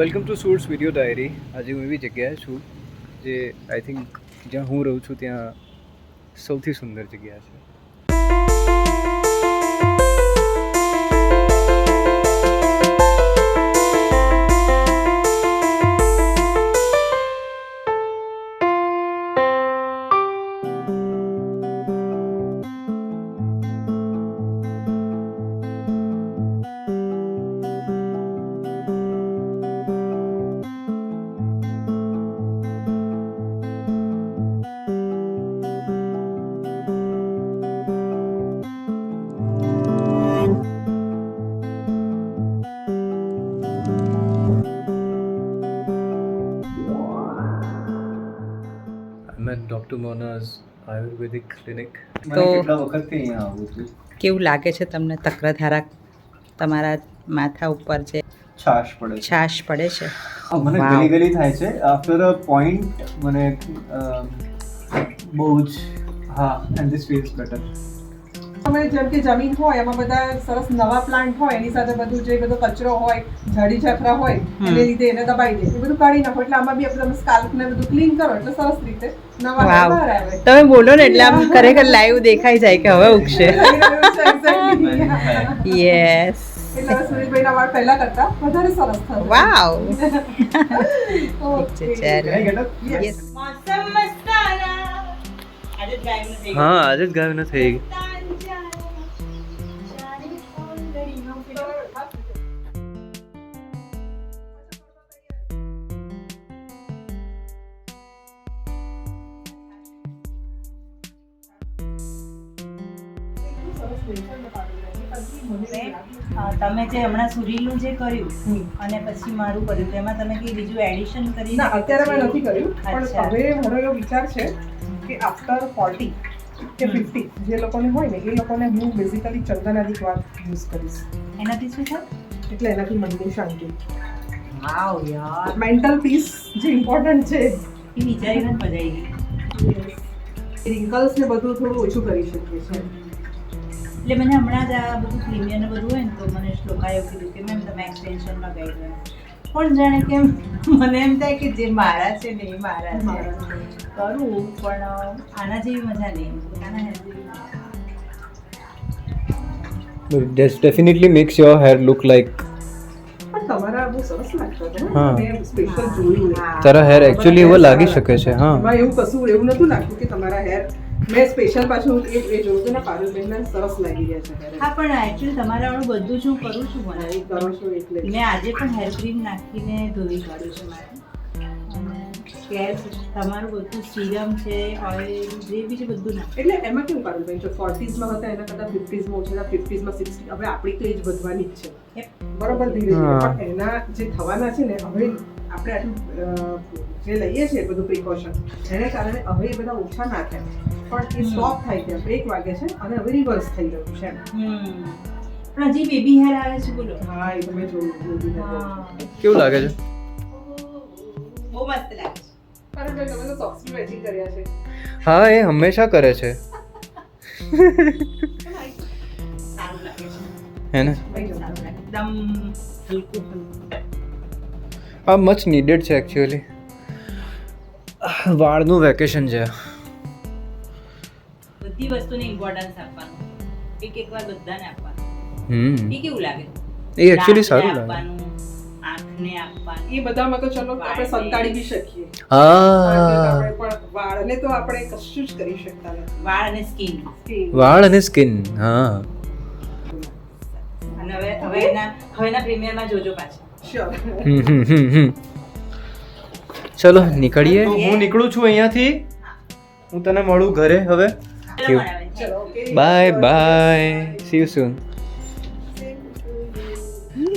Welcome to suits video diary. આજે હું એવી જગ્યાએ છું જે આઈ થિંક જ્યાં હું રહું છું ત્યાં સૌથી સુંદર જગ્યા છે. ડૉક્ટર મોનાઝ આયુર્વેદિક ક્લિનિક. તો કેટલા વખતથી અહીંયા આવું છું. કેવું લાગે છે તમને? તક્રધારા તમારા માથા ઉપર છે, છાશ પડે છે. છાશ પડે છે. મને Wow. ગલી ગલી થાય છે આફ્ટર અ પોઈન્ટ. મને બહુ જ હા એન્ડ ધીસ ફીલ્સ બેટર. તમે જેમ કે જમીન હોય એમાં બધા સરસ નવા પ્લાન્ટ હોય એની સાથે બધું જે બધો કચરો હોય ઝાડી ઝાખરા હોય એને લીધે એને દબાઈ દે, એ બધું કાઢી નાખો એટલે આમાં બી આપણે સ્કાલ્પ ને બધું ક્લીન કરો એટલે સરસ રીતે નવા Wow. બહાર આવે. તમે બોલો ને એટલે આમ ખરેખર લાઈવ દેખાઈ જાય કે હવે ઉગશે. યસ. એટલે હવે સુરેશભાઈના વાળ પહેલા કરતા વધારે સરસ થશે. વાવ. Okay. યસ. હા આજે જ ગાયું નથી. તમે જે હમણાં સુરીલું જે કર્યું અને પછી મારું કર્યું તેમાં તમે કઈ બીજું એડિશન કરી? ના અત્યારે મેં નથી કર્યું, પણ અચ્છા. હવે મારો એવો વિચાર છે કે આફ્ટર 40 કે 50 જે લોકોને હોય ને એ લોકોને હું બેઝિકલી ચંદનાદિક વાત યુઝ કરીશ. એનાથી શું થાય? એટલે એનાથી મનની શાંતિ, વાવ યાર, મેન્ટલ પીસ જે ઇમ્પોર્ટન્ટ છે, એ વિચારીને જ મજા આવી ગઈ. રિંકલ્સ ને બધું થોડું ઓછું કરી શકીએ છીએ. એટલે મને હમણાં જ આ બધું પ્રીમિયર ને બધું હોય ને તો મને શ્લોકાએ એવું કીધું કે મેમ તમે એક્સટેન્શન લગાવી દો. પણ જાણે કેમ મને એમ થાય કે જે મારા છે ને એ મારા છે કરું, પણ આના જેવી મજા નહીં. આના hair જેવી This definitely makes your hair look like પણ તમારા બહુ સરસ લાગતા હતા. હા. મેં સ્પેશિયલ જોયું ને. તારા હેર એકચ્યુઅલી એવો લાગી શકે છે. હા એમાં એવું કશું એવું નતું લાગતું કે તમારા હેર, મેં સ્પેશિયલ પાછું એ જોયું હતું ને પારુલબેનને સરસ લાગી રહ્યા છે hair. હા, પણ એકચ્યુઅલી તમારા વાળું બધું જ હું કરું છું. મને કરો છો એટલે મેં આજે પણ હેર ક્રીમ નાખીને ધોઈ કાઢ્યું છે મારે. અને કેર તમારું બધું સિરમ છે, ઓઇલ જે બી છે બધું નાખ. એટલે એમાં કેવું પારુલબેન છે, 40s માં હતા એના કરતાં 50s માં ઓછા, 50s માં 60. હવે આપણી તો એજ વધવાની જ છે. Yep. બરોબર, ધીરે ધીરે. હા. પણ એના જે થવાના છે ને હવે આપણે આટલું જે લઈએ છીએ બધું પ્રિકોશન એને કારણે હવે એ બધા ઓછા ના થાય, પણ એ સ્ટોપ થાય છે, બ્રેક વાગે છે અને હવે રિવર્સ થઈ રહ્યું છે એમ. પણ હજી બેબી હેર આવે છે, બોલો. હા, એ તમે જોયું. હા, કેવું લાગે છે? બહુ મસ્ત લાગે છે. પારુલબેન તમે તો સોક્સ બી મેચિંગ કર્યા છે. હા એ હંમેશા કરે છે. સારું લાગે છે. હે ને? સારું લાગે. એકદમ હલકું હલકું. આ મચ નીડેડ છે એકચ્યુઅલી. વાળનું વેકેશન છે. બધી વસ્તુને ઇમ્પોર્ટન્સ આપવાનું, એક વાર બધાને આપવાનું. હમ એ કેવું લાગે? એ એકચ્યુઅલી સારું લાગે. આપવાનું, આંખને આપવાનું. એ બધામાં તો ચલો આપણે સંતાડી બી શકીએ. હા આપણે પણ વાળને તો આપણે કશું જ કરી શકતા નથી. વાળ અને સ્કિન. વાળ અને સ્કિન. હા અને હવેના પ્રીમિયરમાં જોજો પાછા. Sure. ચલો નીકળીએ. હું નીકળું છું અહીંયાથી. હું તને મળું ઘરે હવે. ચલો મળાવે. ચલો, okay. Bye bye. C you soon.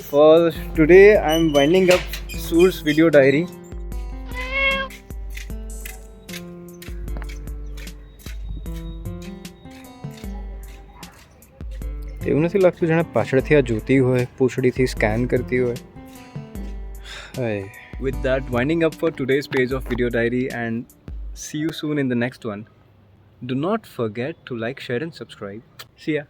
For today I am winding up Sur's video diary. એવું નથી લાગતું જાણે પાછળથી આ જોતી હોય, પૂંછડીથી સ્કેન કરતી હોય. With that, winding up for today's page of video diary and see you soon in the next one. Do not forget to like, share and subscribe. See ya.